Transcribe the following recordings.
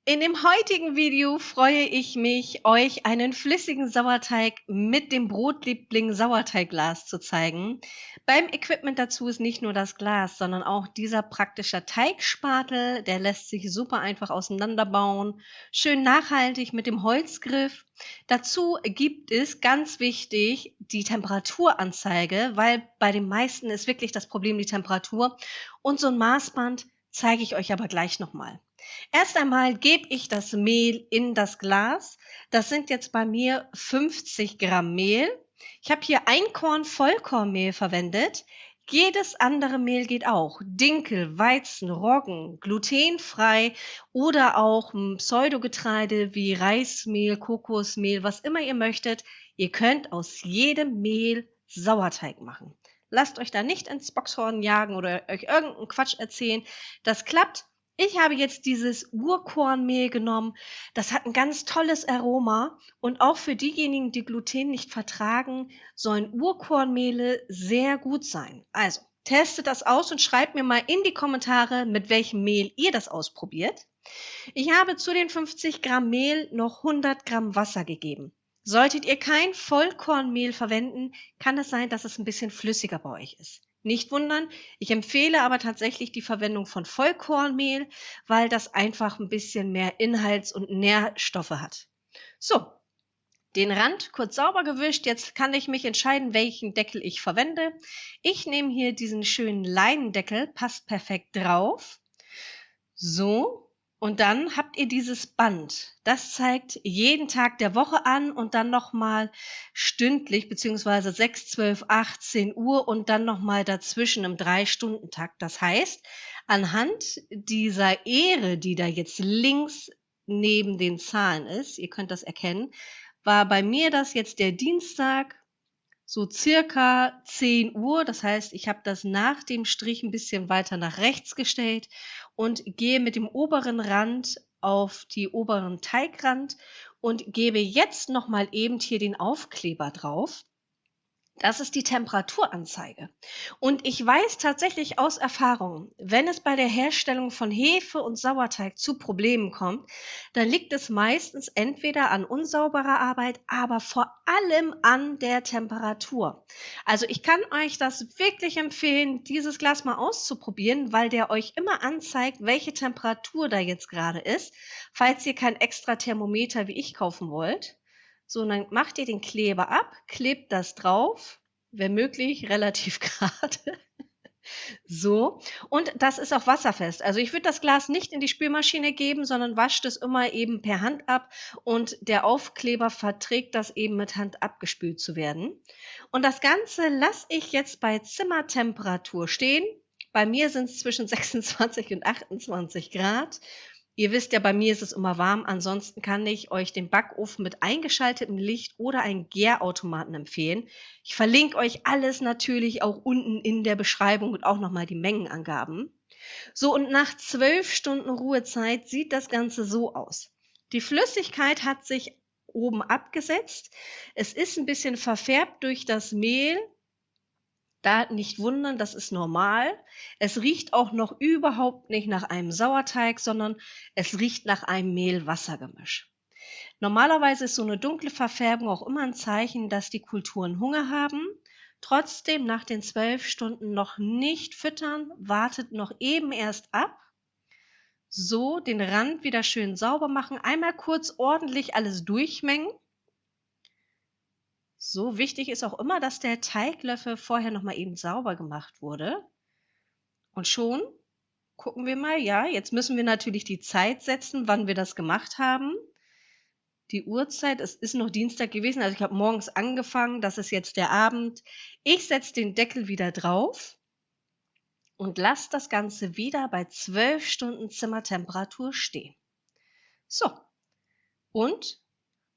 In dem heutigen Video freue ich mich, euch einen flüssigen Sauerteig mit dem Brotliebling Sauerteigglas zu zeigen. Beim Equipment dazu ist nicht nur das Glas, sondern auch dieser praktische Teigspatel. Der lässt sich super einfach auseinanderbauen, schön nachhaltig mit dem Holzgriff. Dazu gibt es, ganz wichtig, die Temperaturanzeige, weil bei den meisten ist wirklich das Problem die Temperatur. Und so ein Maßband zeige ich euch aber gleich nochmal. Erst einmal gebe ich das Mehl in das Glas. Das sind jetzt bei mir 50 Gramm Mehl. Ich habe hier Einkorn Vollkornmehl verwendet. Jedes andere Mehl geht auch. Dinkel, Weizen, Roggen, glutenfrei oder auch Pseudogetreide wie Reismehl, Kokosmehl, was immer ihr möchtet. Ihr könnt aus jedem Mehl Sauerteig machen. Lasst euch da nicht ins Boxhorn jagen oder euch irgendeinen Quatsch erzählen. Das klappt. Ich habe jetzt dieses Urkornmehl genommen. Das hat ein ganz tolles Aroma und auch für diejenigen, die Gluten nicht vertragen, sollen Urkornmehle sehr gut sein. Also, testet das aus und schreibt mir mal in die Kommentare, mit welchem Mehl ihr das ausprobiert. Ich habe zu den 50 Gramm Mehl noch 100 Gramm Wasser gegeben. Solltet ihr kein Vollkornmehl verwenden, kann es sein, dass es ein bisschen flüssiger bei euch ist. Nicht wundern, ich empfehle aber tatsächlich die Verwendung von Vollkornmehl, weil das einfach ein bisschen mehr Inhalts- und Nährstoffe hat. So, den Rand kurz sauber gewischt. Jetzt kann ich mich entscheiden, welchen Deckel ich verwende. Ich nehme hier diesen schönen Leinendeckel, passt perfekt drauf. So, und dann habt ihr dieses Band. Das zeigt jeden Tag der Woche an und dann nochmal stündlich, beziehungsweise 6, 12, 18 Uhr und dann nochmal dazwischen im 3-Stunden-Takt. Das heißt, anhand dieser Ähre, die da jetzt links neben den Zahlen ist, ihr könnt das erkennen, war bei mir das jetzt der Dienstag, so circa 10 Uhr. Das heißt, ich habe das nach dem Strich ein bisschen weiter nach rechts gestellt und gehe mit dem oberen Rand auf die oberen Teigrand und gebe jetzt noch mal eben hier den Aufkleber drauf. Das ist die Temperaturanzeige. Und ich weiß tatsächlich aus Erfahrung, wenn es bei der Herstellung von Hefe und Sauerteig zu Problemen kommt, dann liegt es meistens entweder an unsauberer Arbeit, aber vor allem an der Temperatur. Also ich kann euch das wirklich empfehlen, dieses Glas mal auszuprobieren, weil der euch immer anzeigt, welche Temperatur da jetzt gerade ist, falls ihr kein extra Thermometer wie ich kaufen wollt. So, und dann macht ihr den Kleber ab, klebt das drauf, wenn möglich relativ gerade. So, und das ist auch wasserfest. Also ich würde das Glas nicht in die Spülmaschine geben, sondern wascht es immer eben per Hand ab und der Aufkleber verträgt das eben mit Hand abgespült zu werden. Und das Ganze lasse ich jetzt bei Zimmertemperatur stehen. Bei mir sind es zwischen 26 und 28 Grad. Ihr wisst ja, bei mir ist es immer warm. Ansonsten kann ich euch den Backofen mit eingeschaltetem Licht oder einen Gärautomaten empfehlen. Ich verlinke euch alles natürlich auch unten in der Beschreibung und auch nochmal die Mengenangaben. So, und nach 12 Stunden Ruhezeit sieht das Ganze so aus. Die Flüssigkeit hat sich oben abgesetzt. Es ist ein bisschen verfärbt durch das Mehl. Da nicht wundern, das ist normal. Es riecht auch noch überhaupt nicht nach einem Sauerteig, sondern es riecht nach einem Mehl-Wasser-Gemisch. Normalerweise ist so eine dunkle Verfärbung auch immer ein Zeichen, dass die Kulturen Hunger haben. Trotzdem nach den 12 Stunden noch nicht füttern, wartet noch eben erst ab. So, den Rand wieder schön sauber machen, einmal kurz ordentlich alles durchmengen. So, wichtig ist auch immer, dass der Teiglöffel vorher noch mal eben sauber gemacht wurde. Und schon gucken wir mal, ja, jetzt müssen wir natürlich die Zeit setzen, wann wir das gemacht haben. Die Uhrzeit, es ist noch Dienstag gewesen, also ich habe morgens angefangen, das ist jetzt der Abend. Ich setze den Deckel wieder drauf und lasse das Ganze wieder bei 12 Stunden Zimmertemperatur stehen. So, und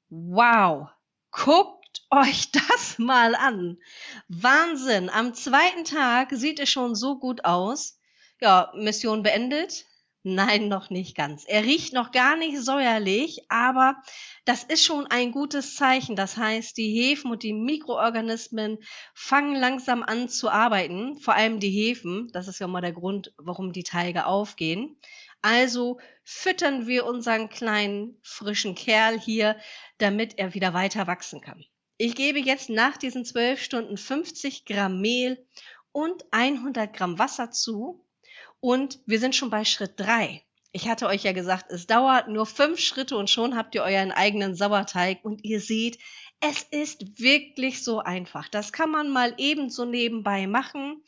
wow, guckt euch das mal an. Wahnsinn, am zweiten Tag sieht es schon so gut aus. Ja, Mission beendet? Nein, noch nicht ganz. Er riecht noch gar nicht säuerlich, aber das ist schon ein gutes Zeichen. Das heißt, die Hefen und die Mikroorganismen fangen langsam an zu arbeiten, vor allem die Hefen. Das ist ja mal der Grund, warum die Teige aufgehen. Also füttern wir unseren kleinen frischen Kerl hier, damit er wieder weiter wachsen kann. Ich gebe jetzt nach diesen 12 Stunden 50 Gramm Mehl und 100 Gramm Wasser zu und wir sind schon bei Schritt 3. Ich hatte euch ja gesagt, es dauert nur 5 Schritte und schon habt ihr euren eigenen Sauerteig und ihr seht, es ist wirklich so einfach. Das kann man mal eben so nebenbei machen.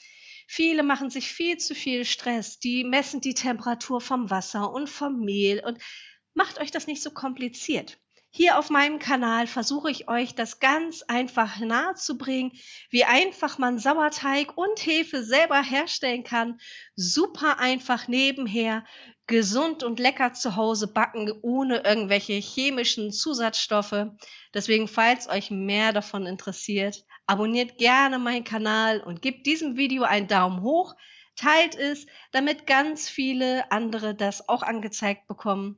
Viele machen sich viel zu viel Stress. Die messen die Temperatur vom Wasser und vom Mehl und macht euch das nicht so kompliziert. Hier auf meinem Kanal versuche ich euch das ganz einfach nahezubringen, wie einfach man Sauerteig und Hefe selber herstellen kann. Super einfach nebenher, gesund und lecker zu Hause backen, ohne irgendwelche chemischen Zusatzstoffe. Deswegen, falls euch mehr davon interessiert, abonniert gerne meinen Kanal und gebt diesem Video einen Daumen hoch, teilt es, damit ganz viele andere das auch angezeigt bekommen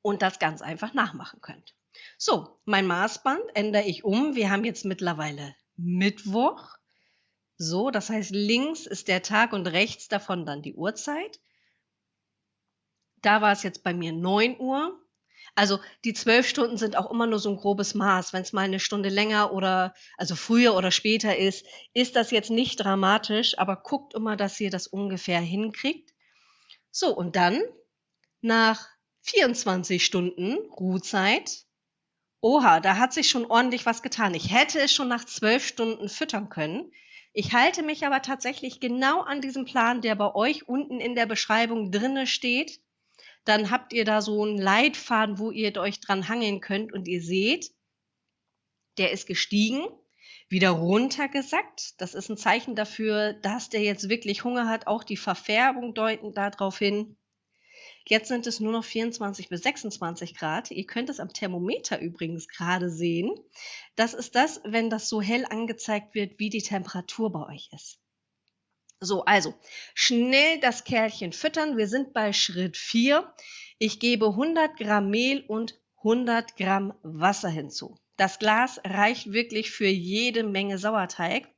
und das ganz einfach nachmachen könnt. So, mein Maßband ändere ich um. Wir haben jetzt mittlerweile Mittwoch. So, das heißt, links ist der Tag und rechts davon dann die Uhrzeit. Da war es jetzt bei mir 9 Uhr. Also die 12 Stunden sind auch immer nur so ein grobes Maß. Wenn es mal eine Stunde länger oder also früher oder später ist, ist das jetzt nicht dramatisch, aber guckt immer, dass ihr das ungefähr hinkriegt. So, und dann nach 24 Stunden Ruhezeit, oha, da hat sich schon ordentlich was getan. Ich hätte es schon nach 12 Stunden füttern können. Ich halte mich aber tatsächlich genau an diesem Plan, der bei euch unten in der Beschreibung drinne steht. Dann habt ihr da so einen Leitfaden, wo ihr euch dran hangeln könnt und ihr seht, der ist gestiegen, wieder runtergesackt. Das ist ein Zeichen dafür, dass der jetzt wirklich Hunger hat. Auch die Verfärbung deuten darauf hin. Jetzt sind es nur noch 24 bis 26 Grad. Ihr könnt es am Thermometer übrigens gerade sehen. Das ist das, wenn das so hell angezeigt wird, wie die Temperatur bei euch ist. So, also schnell das Kerlchen füttern. Wir sind bei Schritt 4. Ich gebe 100 Gramm Mehl und 100 Gramm Wasser hinzu. Das Glas reicht wirklich für jede Menge Sauerteig.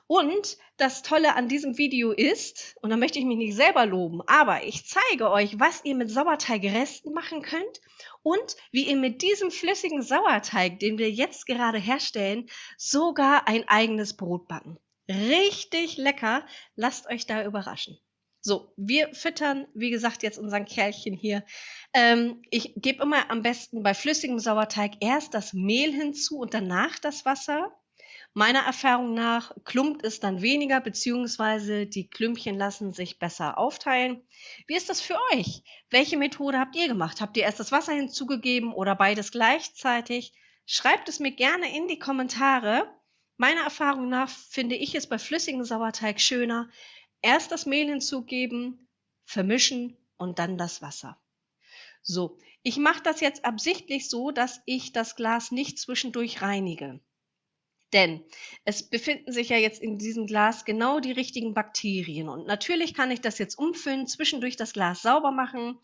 Und das Tolle an diesem Video ist, und da möchte ich mich nicht selber loben, aber ich zeige euch, was ihr mit Sauerteigresten machen könnt und wie ihr mit diesem flüssigen Sauerteig, den wir jetzt gerade herstellen, sogar ein eigenes Brot backen. Richtig lecker, lasst euch da überraschen. So, wir füttern, wie gesagt, jetzt unseren Kerlchen hier. Ich gebe immer am besten bei flüssigem Sauerteig erst das Mehl hinzu und danach das Wasser. Meiner Erfahrung nach klumpt es dann weniger, beziehungsweise die Klümpchen lassen sich besser aufteilen. Wie ist das für euch? Welche Methode habt ihr gemacht? Habt ihr erst das Wasser hinzugegeben oder beides gleichzeitig? Schreibt es mir gerne in die Kommentare. Meiner Erfahrung nach finde ich es bei flüssigem Sauerteig schöner, erst das Mehl hinzugeben, vermischen und dann das Wasser. So, ich mache das jetzt absichtlich so, dass ich das Glas nicht zwischendurch reinige. Denn es befinden sich ja jetzt in diesem Glas genau die richtigen Bakterien. Und natürlich kann ich das jetzt umfüllen, zwischendurch das Glas sauber machen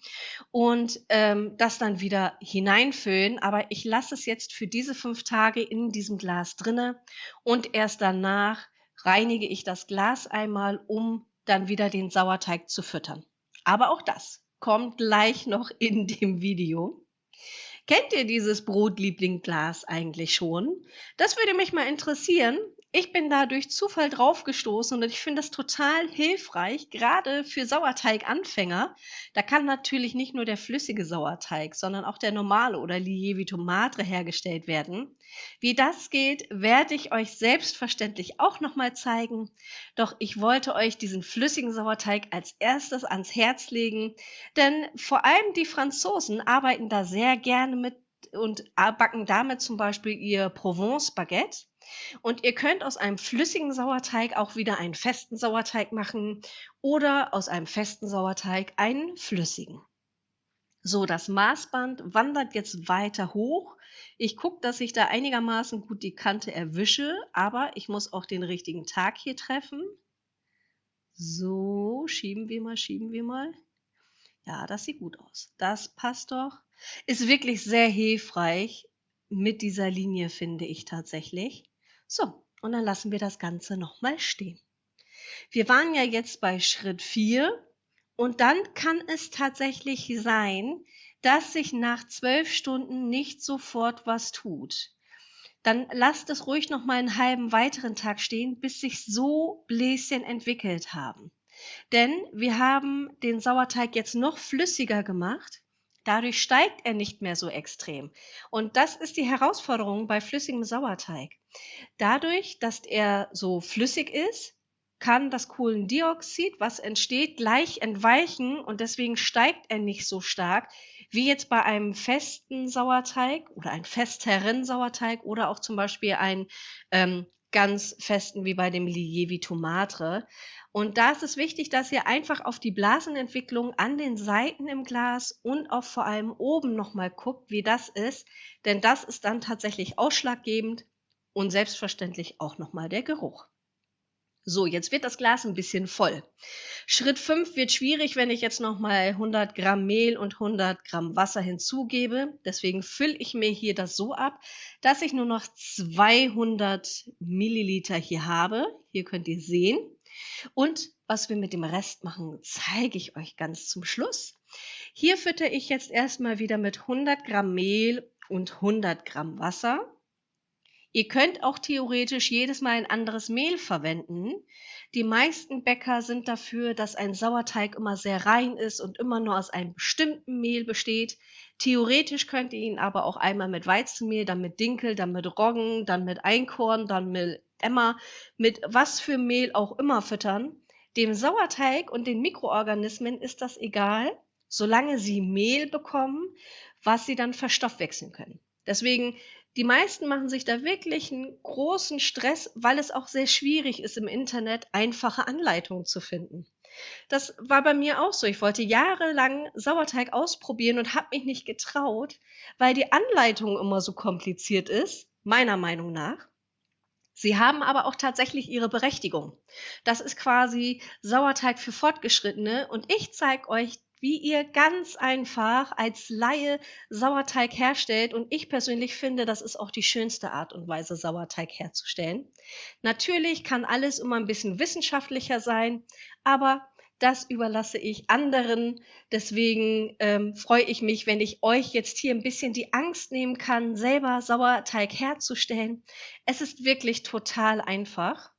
und das dann wieder hineinfüllen. Aber ich lasse es jetzt für diese 5 Tage in diesem Glas drinne und erst danach reinige ich das Glas einmal, um dann wieder den Sauerteig zu füttern. Aber auch das kommt gleich noch in dem Video. Kennt ihr dieses Brotlieblingglas eigentlich schon? Das würde mich mal interessieren. Ich bin da durch Zufall drauf gestoßen und ich finde das total hilfreich, gerade für Sauerteiganfänger. Da kann natürlich nicht nur der flüssige Sauerteig, sondern auch der normale oder Lievito Madre hergestellt werden. Wie das geht, werde ich euch selbstverständlich auch nochmal zeigen. Doch ich wollte euch diesen flüssigen Sauerteig als erstes ans Herz legen, denn vor allem die Franzosen arbeiten da sehr gerne mit und backen damit zum Beispiel ihr Provence-Baguette. Und ihr könnt aus einem flüssigen Sauerteig auch wieder einen festen Sauerteig machen oder aus einem festen Sauerteig einen flüssigen. So, das Maßband wandert jetzt weiter hoch. Ich gucke, dass ich da einigermaßen gut die Kante erwische, aber ich muss auch den richtigen Tag hier treffen. So, schieben wir mal, schieben wir mal. Ja, das sieht gut aus. Das passt doch. Ist wirklich sehr hilfreich mit dieser Linie, finde ich tatsächlich. So, und dann lassen wir das Ganze nochmal stehen. Wir waren ja jetzt bei Schritt 4 Und dann kann es tatsächlich sein, dass sich nach 12 Stunden nicht sofort was tut. Dann lasst es ruhig noch mal 'n halben weiteren Tag stehen, bis sich so Bläschen entwickelt haben. Denn wir haben den Sauerteig jetzt noch flüssiger gemacht. Dadurch steigt er nicht mehr so extrem. Und das ist die Herausforderung bei flüssigem Sauerteig. Dadurch, dass er so flüssig ist, kann das Kohlendioxid, was entsteht, gleich entweichen und deswegen steigt er nicht so stark wie jetzt bei einem festen Sauerteig oder einem festeren Sauerteig oder auch zum Beispiel einen ganz festen wie bei dem Lievito Madre. Und da ist es wichtig, dass ihr einfach auf die Blasenentwicklung an den Seiten im Glas und auch vor allem oben nochmal guckt, wie das ist, denn das ist dann tatsächlich ausschlaggebend und selbstverständlich auch nochmal der Geruch. So, jetzt wird das Glas ein bisschen voll. Schritt 5 wird schwierig, wenn ich jetzt nochmal 100 Gramm Mehl und 100 Gramm Wasser hinzugebe. Deswegen fülle ich mir hier das so ab, dass ich nur noch 200 Milliliter hier habe. Hier könnt ihr sehen. Und was wir mit dem Rest machen, zeige ich euch ganz zum Schluss. Hier füttere ich jetzt erstmal wieder mit 100 Gramm Mehl und 100 Gramm Wasser. Ihr könnt auch theoretisch jedes Mal ein anderes Mehl verwenden. Die meisten Bäcker sind dafür, dass ein Sauerteig immer sehr rein ist und immer nur aus einem bestimmten Mehl besteht. Theoretisch könnt ihr ihn aber auch einmal mit Weizenmehl, dann mit Dinkel, dann mit Roggen, dann mit Einkorn, dann mit Emmer, mit was für Mehl auch immer füttern. Dem Sauerteig und den Mikroorganismen ist das egal, solange sie Mehl bekommen, was sie dann verstoffwechseln können. Deswegen die meisten machen sich da wirklich einen großen Stress, weil es auch sehr schwierig ist, im Internet einfache Anleitungen zu finden. Das war bei mir auch so. Ich wollte jahrelang Sauerteig ausprobieren und habe mich nicht getraut, weil die Anleitung immer so kompliziert ist, meiner Meinung nach. Sie haben aber auch tatsächlich ihre Berechtigung. Das ist quasi Sauerteig für Fortgeschrittene und ich zeige euch, wie ihr ganz einfach als Laie Sauerteig herstellt und ich persönlich finde, das ist auch die schönste Art und Weise, Sauerteig herzustellen. Natürlich kann alles immer ein bisschen wissenschaftlicher sein, aber das überlasse ich anderen. Deswegen freue ich mich, wenn ich euch jetzt hier ein bisschen die Angst nehmen kann, selber Sauerteig herzustellen. Es ist wirklich total einfach.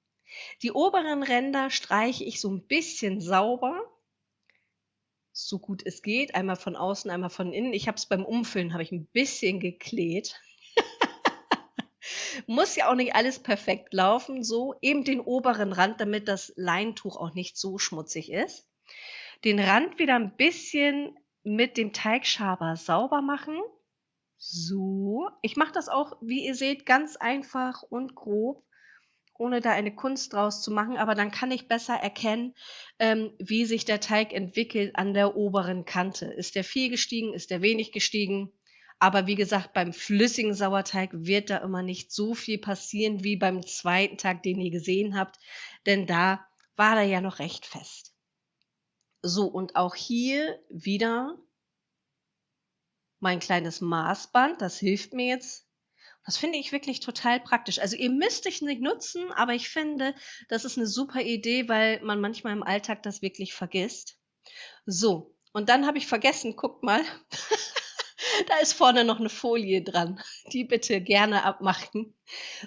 Die oberen Ränder streiche ich so ein bisschen sauber, so gut es geht. Einmal von außen, einmal von innen. Ich habe es beim Umfüllen habe ich ein bisschen geklebt. Muss ja auch nicht alles perfekt laufen, so eben den oberen Rand, damit das Leintuch auch nicht so schmutzig ist. Den Rand wieder ein bisschen mit dem Teigschaber sauber machen. So, ich mache das auch, wie ihr seht, ganz einfach und grob, ohne da eine Kunst draus zu machen, aber dann kann ich besser erkennen, wie sich der Teig entwickelt an der oberen Kante. Ist der viel gestiegen, ist der wenig gestiegen? Aber wie gesagt, beim flüssigen Sauerteig wird da immer nicht so viel passieren wie beim zweiten Tag, den ihr gesehen habt, denn da war er ja noch recht fest. So, und auch hier wieder mein kleines Maßband, das hilft mir jetzt. Das finde ich wirklich total praktisch. Also ihr müsst es nicht nutzen, aber ich finde, das ist eine super Idee, weil man manchmal im Alltag das wirklich vergisst. So, und dann habe ich vergessen, guckt mal, da ist vorne noch eine Folie dran. Die bitte gerne abmachen.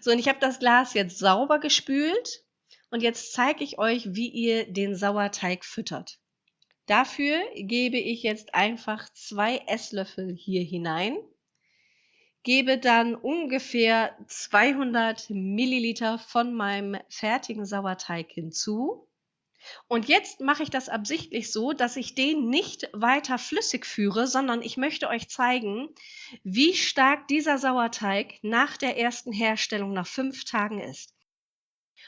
So, und ich habe das Glas jetzt sauber gespült und jetzt zeige ich euch, wie ihr den Sauerteig füttert. Dafür gebe ich jetzt einfach 2 Esslöffel hier hinein, gebe dann ungefähr 200 Milliliter von meinem fertigen Sauerteig hinzu. Und jetzt mache ich das absichtlich so, dass ich den nicht weiter flüssig führe, sondern ich möchte euch zeigen, wie stark dieser Sauerteig nach der ersten Herstellung nach 5 Tagen ist.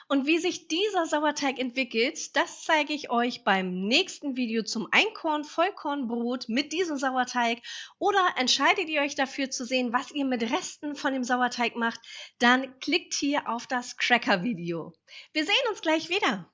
Und wie sich dieser Sauerteig entwickelt, das zeige ich euch beim nächsten Video zum Einkorn-Vollkornbrot mit diesem Sauerteig. Oder entscheidet ihr euch dafür zu sehen, was ihr mit Resten von dem Sauerteig macht, dann klickt hier auf das Cracker-Video. Wir sehen uns gleich wieder.